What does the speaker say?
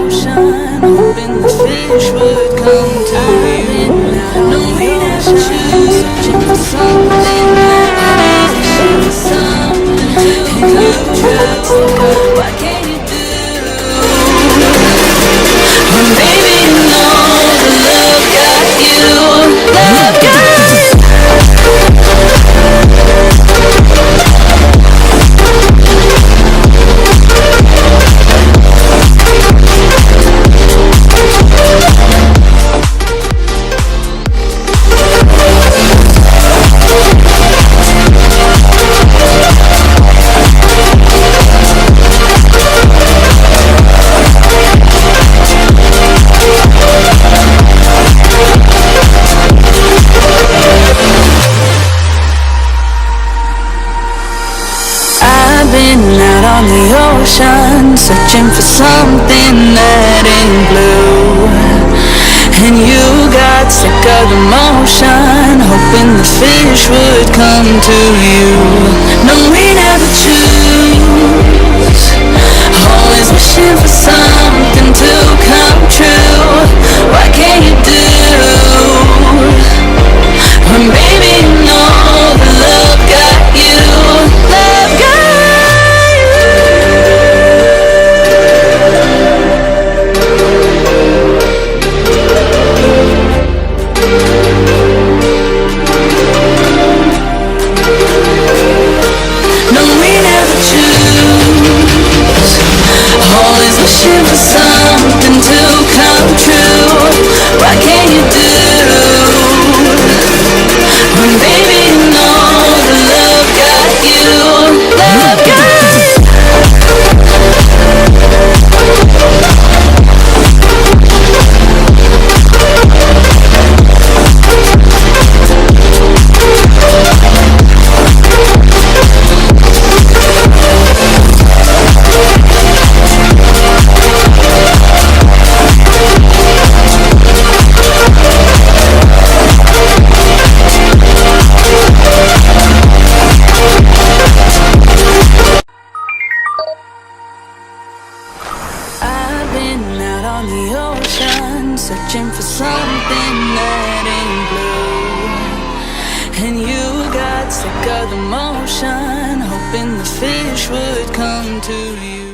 ocean, hoping the fish would come to you. No, we never choose, searching for something that is something to come true. What can you do? When baby you know the love got you, love got you. On the ocean, searching for something that ain't blue. And you got sick of the motion, hoping the fish would come to you. No, we never choose, always wishing for something to come true. What can you do when baby you know the love got you, love got you. Wishing for something to come true. What can you do when baby you know the love got you, love got you. Searching for something that ain't blue. And you got sick of the motion, hoping the fish would come to you.